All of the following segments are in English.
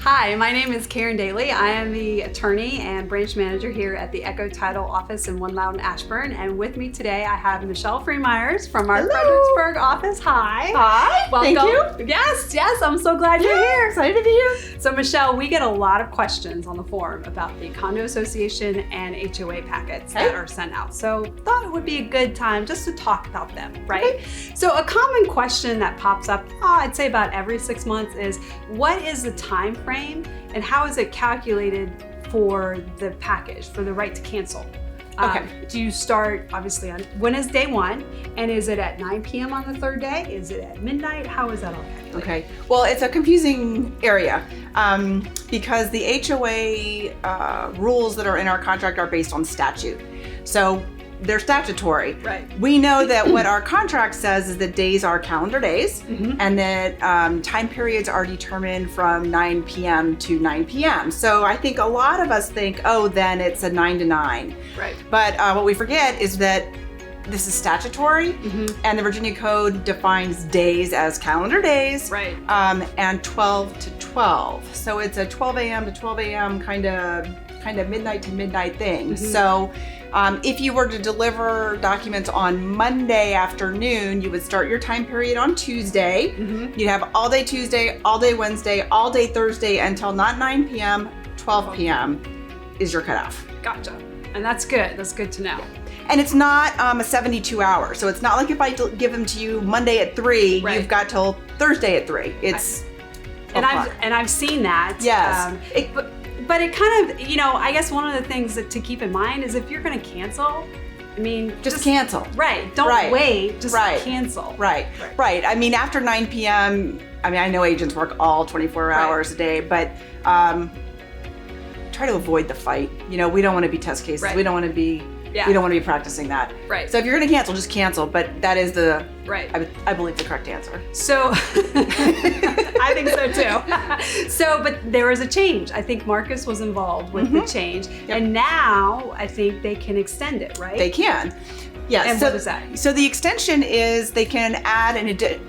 Hi, my name is Karen Daly. I am the attorney and branch manager here at the Echo Title office in One Loudon, Ashburn. And with me today, I have Michelle Freemeyers from our Fredericksburg office. Hi. Hi. Welcome. Thank you. Yes, I'm so glad you're here. Excited to be here. So Michelle, we get a lot of questions on the forum about the condo association and HOA packets that are sent out. So thought it would be a good time just to talk about them, right? Okay. So a common question that pops up, I'd say about every 6 months is, what is the time frame and how is it calculated for the package, for the right to cancel? Do you start, obviously, on when is day one? And is it at 9 p.m. on the third day? Is it at midnight? How is that all calculated? Okay, well, it's a confusing area because the HOA rules that are in our contract are based on statute. So they're statutory. Right. We know that what our contract says is that days are calendar days and that time periods are determined from 9 p.m. to 9 p.m. So I think a lot of us think, oh, then it's a 9 to 9. Right. But what we forget is that this is statutory, and the Virginia Code defines days as calendar days, right, and 12 to 12. So it's a 12 a.m. to 12 a.m. kind of midnight to midnight thing. So if you were to deliver documents on Monday afternoon, you would start your time period on Tuesday. You'd have all day Tuesday, all day Wednesday, all day Thursday until not 9 p.m., 12 p.m. is your cutoff. Gotcha. And that's good. That's good to know. And it's not a 72 hours. So it's not like if I give them to you Monday at 3, you've got till Thursday at 3. It's I've seen that. Yes. But it kind of, I guess one of the things to keep in mind is if you're going to cancel, I mean, just cancel. Right. Don't wait. Just cancel. Right. I mean, after 9 p.m., I know agents work all 24 hours a day, but try to avoid the fight. We don't want to be test cases. We don't want to be. We don't want to be practicing that. Right. So if you're going to cancel, just cancel. But that is the I believe the correct answer. So I think so too. But there was a change. I think Marcus was involved with the change, and now I think they can extend it. Right. They can. Yes. And what is that? So the extension is they can add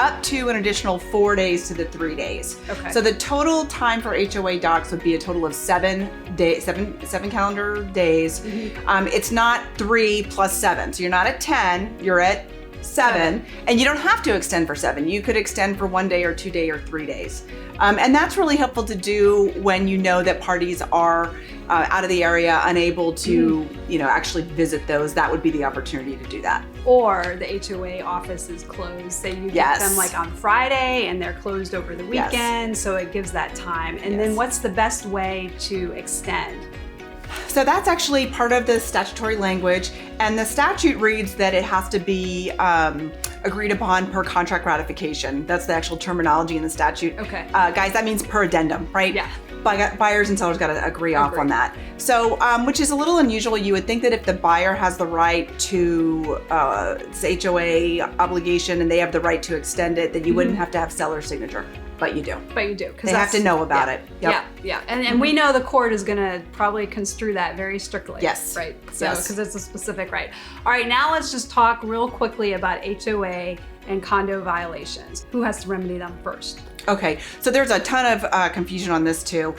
up to an additional 4 days to the 3 days. Okay. So the total time for HOA docs would be a total of 7 calendar days. It's not 3 plus 7. So you're not at 10, you're at 7, and you don't have to extend for 7. You could extend for 1 day or 2 day or 3 days. And that's really helpful to do when you know that parties are out of the area, unable to, actually visit those. That would be the opportunity to do that. Or the HOA office is closed. Say you get them like on Friday and they're closed over the weekend, so it gives that time. And then what's the best way to extend? So that's actually part of the statutory language, and the statute reads that it has to be agreed upon per contract ratification. That's the actual terminology in the statute. Okay. Guys, that means per addendum, right? Yeah. Buyers and sellers got to agree off on that. So, which is a little unusual. You would think that if the buyer has the right to it's HOA obligation and they have the right to extend it, that you wouldn't have to have seller's signature. But you do. Because they have to know about it. Yep. Yeah. And we know the court is going to probably construe that very strictly. Yes. Right. So, because it's a specific right. All right. Now let's just talk real quickly about HOA and condo violations. Who has to remedy them first? Okay. So there's a ton of confusion on this too.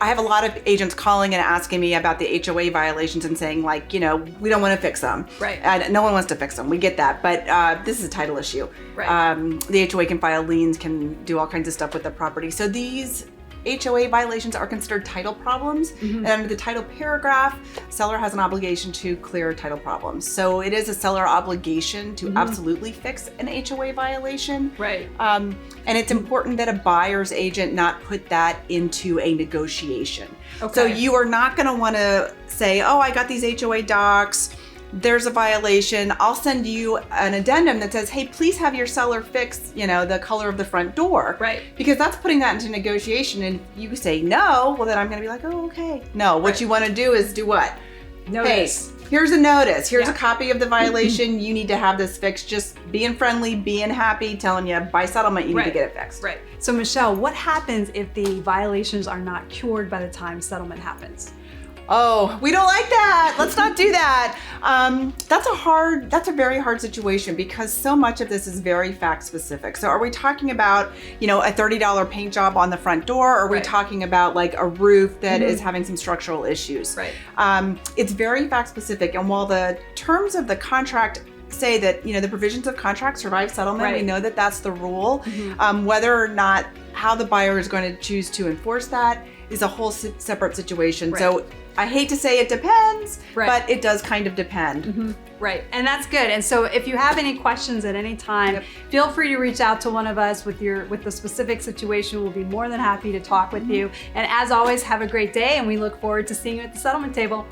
I have a lot of agents calling and asking me about the HOA violations and saying we don't want to fix them. Right. No one wants to fix them. We get that. But this is a title issue. Right. The HOA can file liens, can do all kinds of stuff with the property. So these HOA violations are considered title problems. And under the title paragraph, seller has an obligation to clear title problems. So it is a seller obligation to absolutely fix an HOA violation. Right. And it's important that a buyer's agent not put that into a negotiation. Okay. So you are not going to want to say, oh, I got these HOA docs. There's a violation. I'll send you an addendum that says, hey, please have your seller fix, the color of the front door. Right. Because that's putting that into negotiation. And you say no, well, then I'm going to be like, oh, okay. No, what you want to do is do what? Notice. Hey, here's a notice. Here's a copy of the violation. You need to have this fixed. Just being friendly, being happy, telling you by settlement, you need to get it fixed. Right. So Michelle, what happens if the violations are not cured by the time settlement happens? oh, we don't like that. Let's not do that. That's a very hard situation because so much of this is very fact specific. So are we talking about, a $30 paint job on the front door? Or are we talking about like a roof that is having some structural issues? Right. It's very fact specific. And while the terms of the contract say that, the provisions of contract survive settlement, we know that that's the rule. Whether or not how the buyer is going to choose to enforce that is a whole separate situation. So I hate to say it depends, but it does kind of depend. Right, and that's good. And so if you have any questions at any time, feel free to reach out to one of us with the specific situation. We'll be more than happy to talk with you. And as always, have a great day, and we look forward to seeing you at the settlement table.